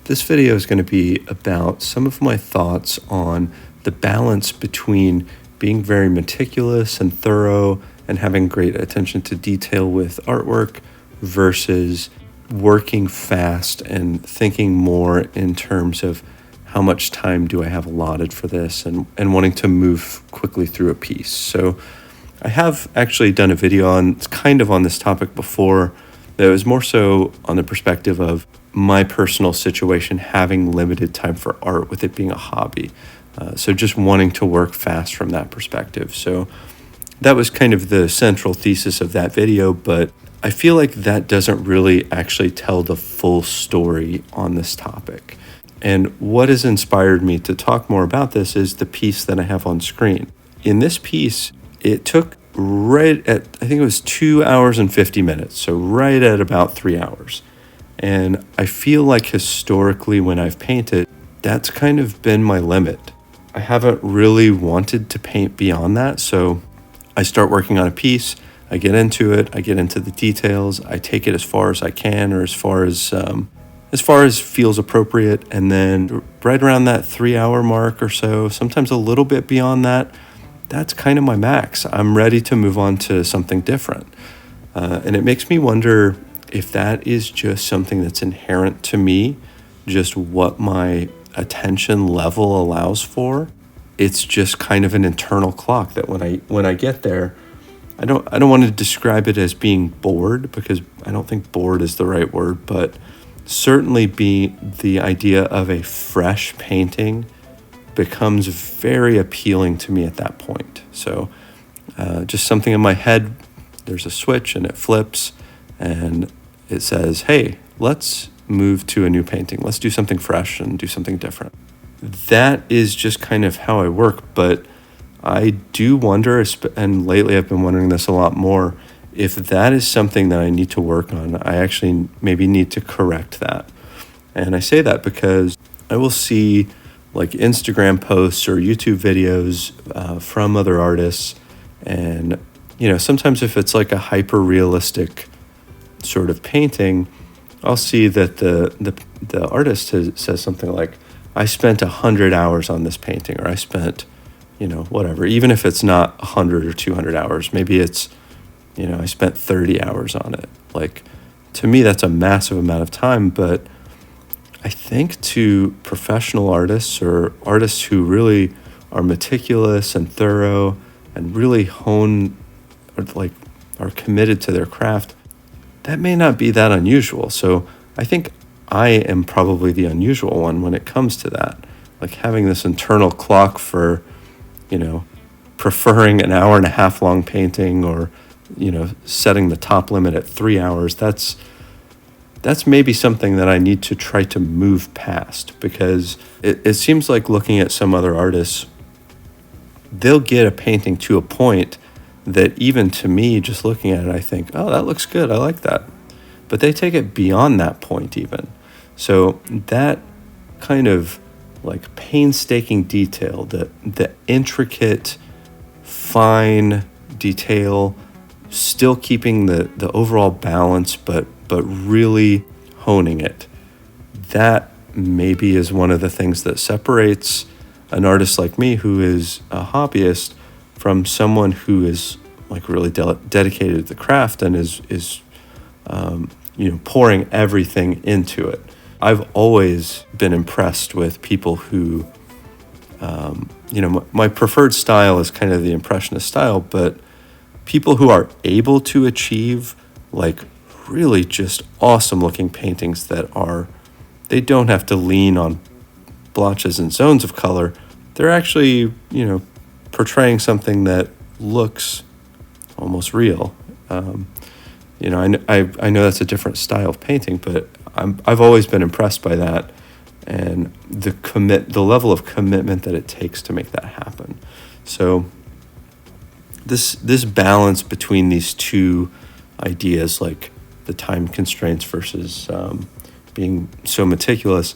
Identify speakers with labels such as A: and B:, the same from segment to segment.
A: This video is going to be about some of my thoughts on the balance between being very meticulous and thorough and having great attention to detail with artwork versus working fast and thinking more in terms of how much time do I have allotted for this and wanting to move quickly through a piece. So I have actually done a video on this topic before that was more so on the perspective of my personal situation, having limited time for art with it being a hobby. So just wanting to work fast from that perspective. So that was kind of the central thesis of that video, but I feel like that doesn't really actually tell the full story on this topic. And what has inspired me to talk more about this is the piece that I have on screen. In this piece, it took right at, I think it was 2 hours and 50 minutes, so right at about 3 hours. And I feel like historically when I've painted, that's kind of been my limit. I haven't really wanted to paint beyond that, so I start working on a piece, I get into it, I get into the details, I take it as far as I can or as far as feels appropriate, and then right around that 3 hour mark or so, sometimes a little bit beyond that, that's kind of my max. I'm ready to move on to something different. And it makes me wonder if that is just something that's inherent to me, just what my attention level allows for. It's just kind of an internal clock that when I get there, I don't want to describe it as being bored, because I don't think bored is the right word, but certainly the idea of a fresh painting becomes very appealing to me at that point. So just something in my head, there's a switch and it flips and it says, hey, let's move to a new painting. Let's do something fresh and do something different. That is just kind of how I work, but I do wonder, and lately I've been wondering this a lot more, if that is something that I need to work on. I actually maybe need to correct that. And I say that because I will see like Instagram posts or YouTube videos from other artists, and sometimes if it's like a hyper realistic sort of painting, I'll see that the artist says something like, I spent 100 hours on this painting, or I spent whatever, even if it's not 100 or 200 hours, maybe it's I spent 30 hours on it. Like, to me that's a massive amount of time, but I think to professional artists or artists who really are meticulous and thorough and really hone or are committed to their craft, that may not be that unusual. So I think I am probably the unusual one when it comes to that. Like, having this internal clock for, preferring an hour and a half long painting, or, setting the top limit at 3 hours, that's maybe something that I need to try to move past, because it seems like looking at some other artists, they'll get a painting to a point that even to me, just looking at it, I think, oh, that looks good, I like that. But they take it beyond that point even. So that kind of like painstaking detail, the intricate, fine detail, still keeping the overall balance, but really honing it. That maybe is one of the things that separates an artist like me, who is a hobbyist, from someone who is like really dedicated to the craft and is pouring everything into it. I've always been impressed with people who, my preferred style is kind of the Impressionist style, but people who are able to achieve like really just awesome looking paintings they don't have to lean on blotches and zones of color. They're actually, portraying something that looks almost real. I know that's a different style of painting, but I've always been impressed by that, and the level of commitment that it takes to make that happen. So this balance between these two ideas, like the time constraints versus being so meticulous,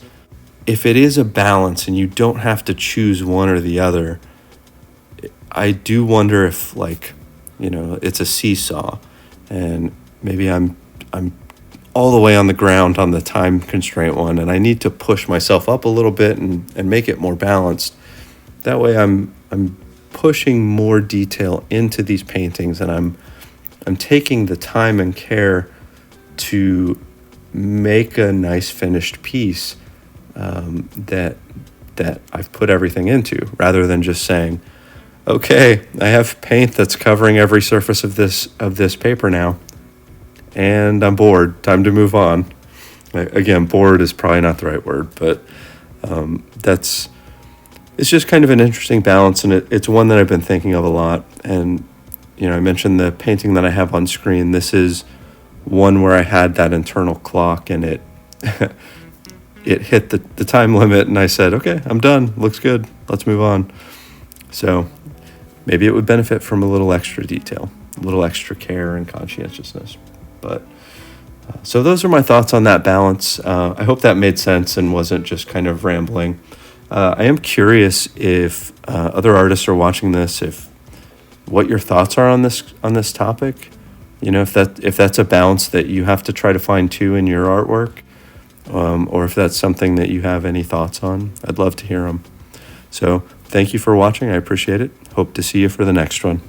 A: if it is a balance and you don't have to choose one or the other, I do wonder if it's a seesaw, and maybe I'm all the way on the ground on the time constraint one, and I need to push myself up a little bit and make it more balanced. That way I'm pushing more detail into these paintings, and I'm taking the time and care to make a nice finished piece that I've put everything into, rather than just saying, okay, I have paint that's covering every surface of this paper now, and I'm bored. Time to move on. Again, bored is probably not the right word, but it's just kind of an interesting balance, and it's one that I've been thinking of a lot. And I mentioned the painting that I have on screen. This is one where I had that internal clock, and it it hit the time limit, and I said, okay, I'm done. Looks good. Let's move on. So maybe it would benefit from a little extra detail, a little extra care and conscientiousness. But so those are my thoughts on that balance. I hope that made sense and wasn't just kind of rambling. I am curious if other artists are watching this, if what your thoughts are on this topic. If that's a balance that you have to try to find too in your artwork, or if that's something that you have any thoughts on. I'd love to hear them. So thank you for watching. I appreciate it. Hope to see you for the next one.